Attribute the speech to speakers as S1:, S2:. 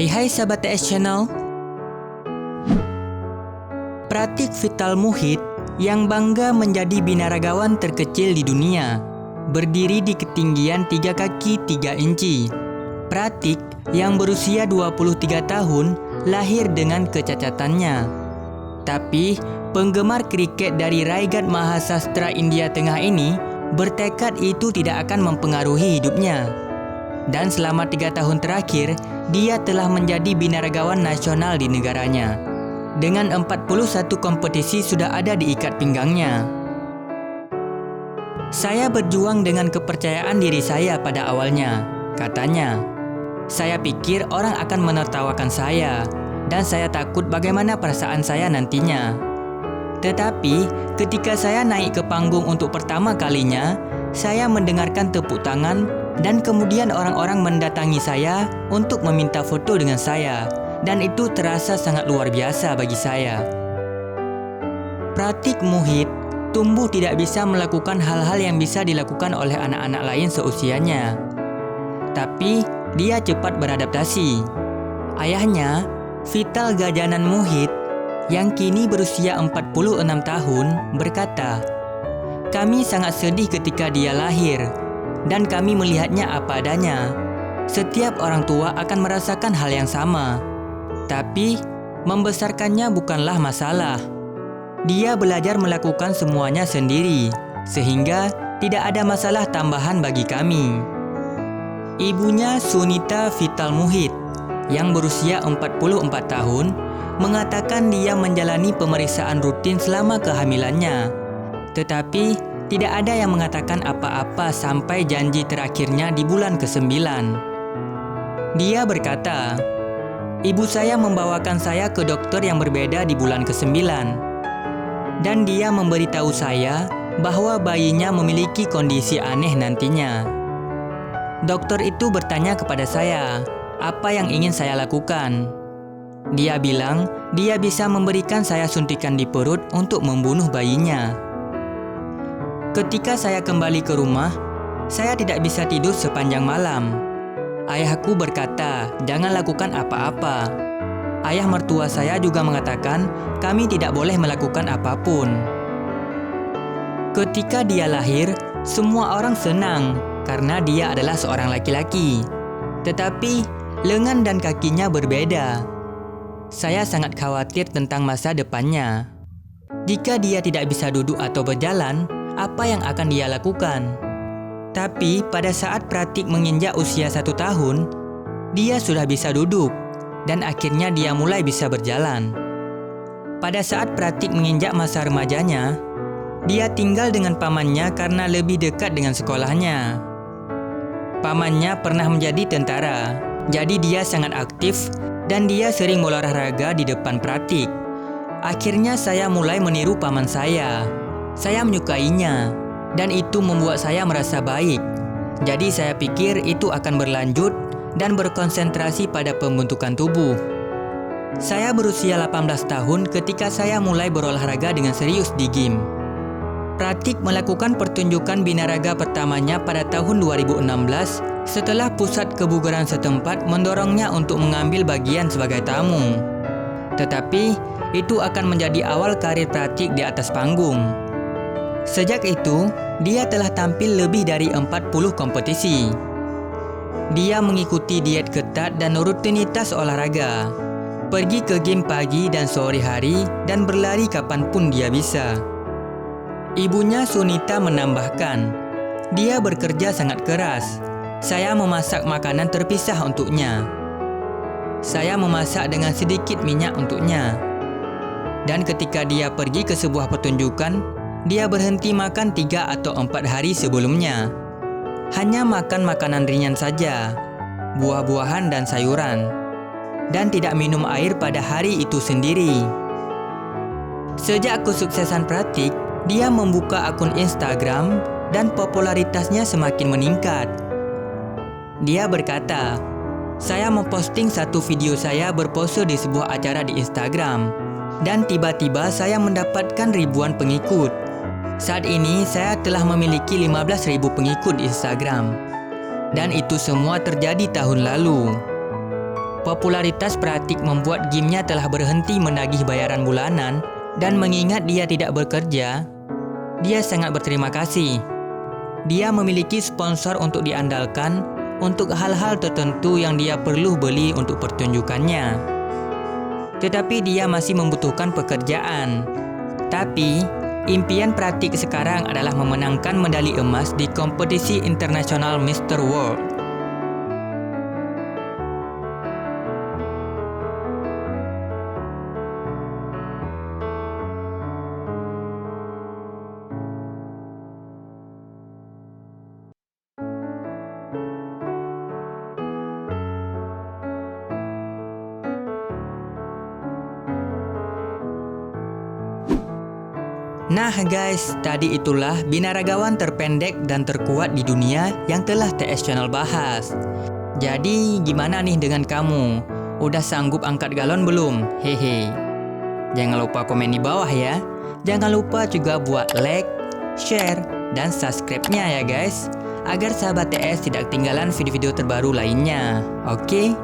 S1: Hai sahabat TS Channel. Pratik Vital Muhid yang bangga menjadi binaragawan terkecil di dunia, berdiri di ketinggian 3 kaki 3 inci. Pratik yang berusia 23 tahun lahir dengan kecacatannya. Tapi penggemar kriket dari Raigad Mahasastra India Tengah ini bertekad itu tidak akan mempengaruhi hidupnya. Dan selama 3 tahun terakhir, dia telah menjadi binaragawan nasional di negaranya. Dengan 41 kompetisi sudah ada di ikat pinggangnya. Saya berjuang dengan kepercayaan diri saya pada awalnya, katanya. Saya pikir orang akan menertawakan saya, dan saya takut bagaimana perasaan saya nantinya. Tetapi, ketika saya naik ke panggung untuk pertama kalinya, saya mendengarkan tepuk tangan dan kemudian orang-orang mendatangi saya untuk meminta foto dengan saya, dan itu terasa sangat luar biasa bagi saya. Pratik Muhid tumbuh tidak bisa melakukan hal-hal yang bisa dilakukan oleh anak-anak lain seusianya. Tapi dia cepat beradaptasi. Ayahnya, Vital Gajanan Muhid, yang kini berusia 46 tahun, berkata, "Kami sangat sedih ketika dia lahir, dan kami melihatnya apa adanya. Setiap orang tua akan merasakan hal yang sama. Tapi, membesarkannya bukanlah masalah. Dia belajar melakukan semuanya sendiri, sehingga tidak ada masalah tambahan bagi kami." Ibunya Sunita Vital Muhid, yang berusia 44 tahun, mengatakan dia menjalani pemeriksaan rutin selama kehamilannya. Tetapi, tidak ada yang mengatakan apa-apa sampai janji terakhirnya di bulan ke-9. Dia berkata, "Ibu saya membawakan saya ke dokter yang berbeda di bulan ke-9. Dan dia memberitahu saya bahwa bayinya memiliki kondisi aneh nantinya. Dokter itu bertanya kepada saya, apa yang ingin saya lakukan. Dia bilang dia bisa memberikan saya suntikan di perut untuk membunuh bayinya. Ketika saya kembali ke rumah, saya tidak bisa tidur sepanjang malam. Ayahku berkata, jangan lakukan apa-apa. Ayah mertua saya juga mengatakan kami tidak boleh melakukan apapun. Ketika dia lahir, semua orang senang karena dia adalah seorang laki-laki. Tetapi, lengan dan kakinya berbeda. Saya sangat khawatir tentang masa depannya. Jika dia tidak bisa duduk atau berjalan, apa yang akan dia lakukan? Tapi pada saat Pratik menginjak usia 1 tahun, dia sudah bisa duduk dan akhirnya dia mulai bisa berjalan. Pada saat Pratik menginjak masa remajanya, dia tinggal dengan pamannya karena lebih dekat dengan sekolahnya. Pamannya pernah menjadi tentara, jadi dia sangat aktif dan dia sering berolahraga di depan Pratik. Akhirnya saya mulai meniru paman saya. Saya menyukainya, dan itu membuat saya merasa baik. Jadi saya pikir itu akan berlanjut dan berkonsentrasi pada pembentukan tubuh. Saya berusia 18 tahun ketika saya mulai berolahraga dengan serius di gym. Pratik melakukan pertunjukan binaraga pertamanya pada tahun 2016 setelah pusat kebugaran setempat mendorongnya untuk mengambil bagian sebagai tamu. Tetapi, itu akan menjadi awal karir Pratik di atas panggung. Sejak itu, dia telah tampil lebih dari 40 kompetisi. Dia mengikuti diet ketat dan rutinitas olahraga, pergi ke gym pagi dan sore hari, dan berlari kapanpun dia bisa. Ibunya Sunita menambahkan, dia bekerja sangat keras. Saya memasak makanan terpisah untuknya. Saya memasak dengan sedikit minyak untuknya. Dan ketika dia pergi ke sebuah pertunjukan, dia berhenti makan 3 atau 4 hari sebelumnya. Hanya makan makanan ringan saja, buah-buahan dan sayuran, dan tidak minum air pada hari itu sendiri. Sejak kesuksesan Pratik, dia membuka akun Instagram dan popularitasnya semakin meningkat. Dia berkata, saya memposting satu video saya berpose di sebuah acara di Instagram, dan tiba-tiba saya mendapatkan ribuan pengikut. Saat ini saya telah memiliki 15.000 pengikut di Instagram. Dan itu semua terjadi tahun lalu. Popularitas Pratik membuat gamenya telah berhenti menagih bayaran bulanan dan mengingat dia tidak bekerja, dia sangat berterima kasih. Dia memiliki sponsor untuk diandalkan untuk hal-hal tertentu yang dia perlu beli untuk pertunjukannya. Tetapi dia masih membutuhkan pekerjaan. Tapi, impian Pratik sekarang adalah memenangkan medali emas di kompetisi internasional Mr. World. Nah guys, tadi itulah binaragawan terpendek dan terkuat di dunia yang telah TS Channel bahas. Jadi gimana nih dengan kamu? Udah sanggup angkat galon belum? Hehe. Jangan lupa komen di bawah ya. Jangan lupa juga buat like, share, dan subscribe-nya ya guys, agar sahabat TS tidak ketinggalan video-video terbaru lainnya. Oke?